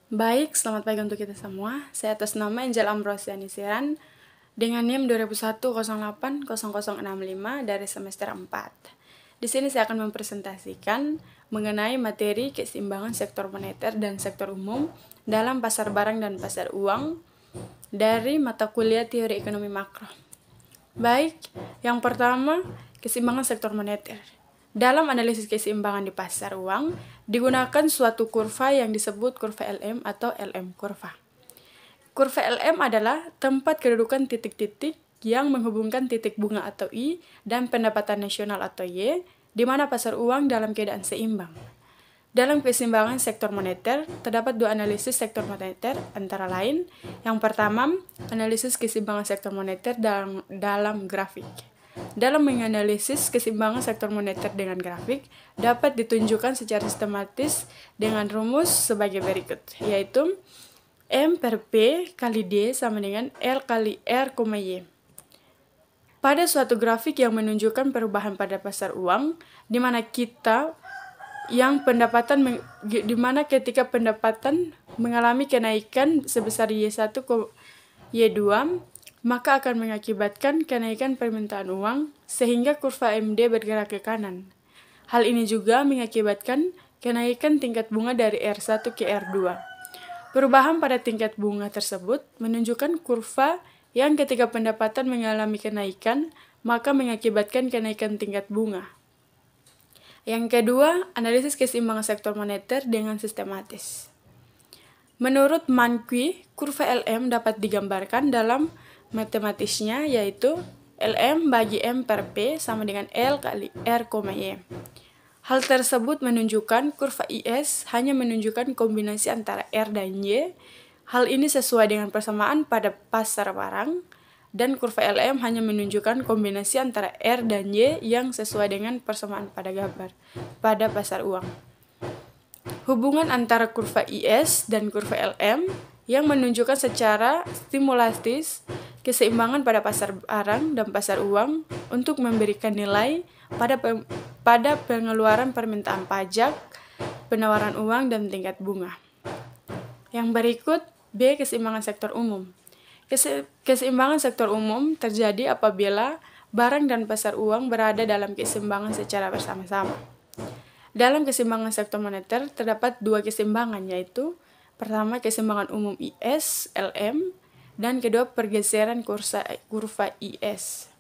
Baik, selamat pagi untuk kita semua. Saya atas nama Angel Ambrosiani Siran dengan NIM 2001-08-0065 dari semester 4. Di sini saya akan mempresentasikan mengenai materi keseimbangan sektor moneter dan sektor umum dalam pasar barang dan pasar uang dari mata kuliah teori ekonomi makro. Baik, yang pertama, keseimbangan sektor moneter. Dalam analisis keseimbangan di pasar uang, digunakan suatu kurva yang disebut kurva LM atau LM kurva. Kurva LM adalah tempat kedudukan titik-titik yang menghubungkan titik bunga atau I dan pendapatan nasional atau Y, di mana pasar uang dalam keadaan seimbang. Dalam keseimbangan sektor moneter, terdapat dua analisis sektor moneter, antara lain, yang pertama, analisis keseimbangan sektor moneter dalam grafik. Dalam menganalisis keseimbangan sektor moneter dengan grafik, dapat ditunjukkan secara sistematis dengan rumus sebagai berikut, yaitu M per P kali D sama dengan L kali R, Y. Pada suatu grafik yang menunjukkan perubahan pada pasar uang, di mana ketika pendapatan mengalami kenaikan sebesar Y1 ke Y2, maka akan mengakibatkan kenaikan permintaan uang sehingga kurva MD bergerak ke kanan. Hal ini juga mengakibatkan kenaikan tingkat bunga dari R1 ke R2. Perubahan pada tingkat bunga tersebut menunjukkan kurva yang ketika pendapatan mengalami kenaikan, maka mengakibatkan kenaikan tingkat bunga. Yang kedua, analisis keseimbangan sektor moneter dengan sistematis. Menurut Manqui, kurva LM dapat digambarkan dalam matematisnya, yaitu LM bagi M per P sama dengan L kali R, Y. Hal tersebut menunjukkan kurva IS hanya menunjukkan kombinasi antara R dan Y. Hal ini sesuai dengan persamaan pada pasar barang, dan kurva LM hanya menunjukkan kombinasi antara R dan Y yang sesuai dengan persamaan pada pasar uang. Hubungan antara kurva IS dan kurva LM yang menunjukkan secara stimulatis keseimbangan pada pasar barang dan pasar uang untuk memberikan nilai pada pengeluaran permintaan pajak, penawaran uang, dan tingkat bunga. Yang berikut, B. Keseimbangan sektor umum. Keseimbangan sektor umum terjadi apabila barang dan pasar uang berada dalam keseimbangan secara bersama-sama. Dalam keseimbangan sektor moneter terdapat dua keseimbangan, yaitu pertama keseimbangan umum IS, LM, dan kedua pergeseran kurva IS.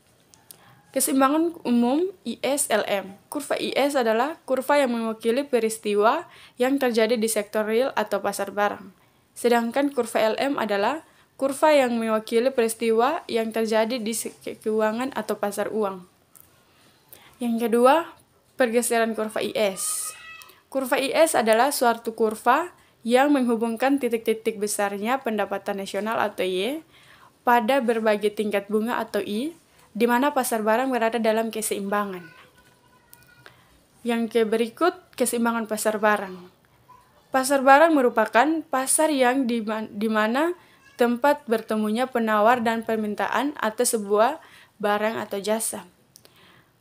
Keseimbangan umum IS, LM. Kurva IS adalah kurva yang mewakili peristiwa yang terjadi di sektor real atau pasar barang. Sedangkan kurva LM adalah kurva yang mewakili peristiwa yang terjadi di keuangan atau pasar uang. Yang kedua, pergeseran kurva IS. Kurva IS adalah suatu kurva yang menghubungkan titik-titik besarnya pendapatan nasional atau Y pada berbagai tingkat bunga atau I, di mana pasar barang berada dalam keseimbangan. Yang berikut, keseimbangan pasar barang. Pasar barang merupakan pasar yang di mana tempat bertemunya penawar dan permintaan atas sebuah barang atau jasa.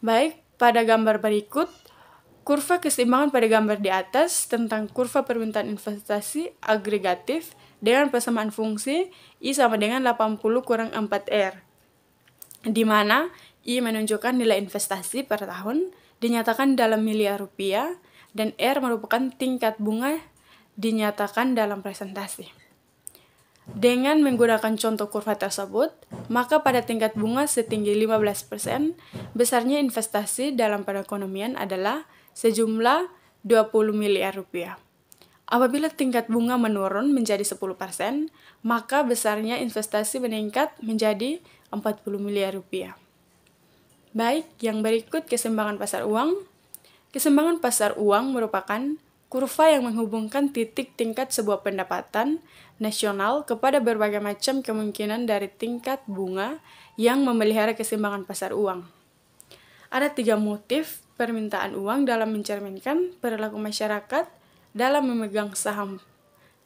Baik, pada gambar berikut, kurva keseimbangan pada gambar di atas tentang kurva permintaan investasi agregatif dengan persamaan fungsi I sama dengan 80 kurang 4R, di mana I menunjukkan nilai investasi per tahun dinyatakan dalam miliar rupiah dan R merupakan tingkat bunga dinyatakan dalam presentasi. Dengan menggunakan contoh kurva tersebut, maka pada tingkat bunga setinggi 15%, besarnya investasi dalam perekonomian adalah sejumlah 20 miliar rupiah. Apabila tingkat bunga menurun menjadi 10%, maka besarnya investasi meningkat menjadi 40 miliar rupiah. Baik, yang berikut keseimbangan pasar uang. Keseimbangan pasar uang merupakan kurva yang menghubungkan titik tingkat sebuah pendapatan nasional kepada berbagai macam kemungkinan dari tingkat bunga yang memelihara keseimbangan pasar uang. Ada 3 motif permintaan uang dalam mencerminkan perilaku masyarakat dalam memegang saham,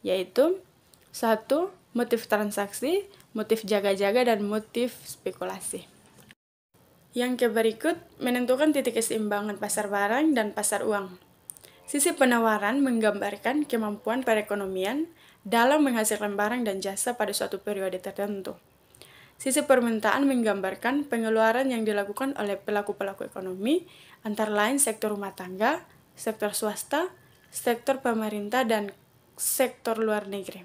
yaitu 1. Motif transaksi, motif jaga-jaga, dan motif spekulasi. Yang berikut menentukan titik keseimbangan pasar barang dan pasar uang. Sisi penawaran menggambarkan kemampuan perekonomian dalam menghasilkan barang dan jasa pada suatu periode tertentu. Sisi permintaan menggambarkan pengeluaran yang dilakukan oleh pelaku-pelaku ekonomi, antara lain sektor rumah tangga, sektor swasta, sektor pemerintah, dan sektor luar negeri.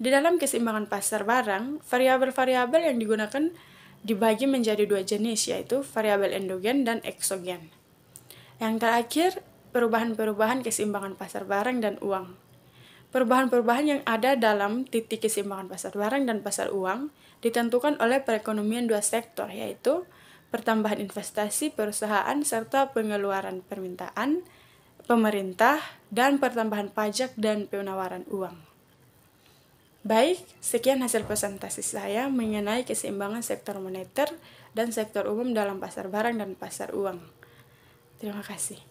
Di dalam keseimbangan pasar barang, variabel-variabel yang digunakan dibagi menjadi dua jenis, yaitu variabel endogen dan eksogen. Yang terakhir, perubahan-perubahan keseimbangan pasar barang dan uang. Perubahan-perubahan yang ada dalam titik keseimbangan pasar barang dan pasar uang ditentukan oleh perekonomian dua sektor, yaitu pertambahan investasi perusahaan serta pengeluaran permintaan pemerintah dan pertambahan pajak dan penawaran uang. Baik, sekian hasil presentasi saya mengenai keseimbangan sektor moneter dan sektor umum dalam pasar barang dan pasar uang. Terima kasih.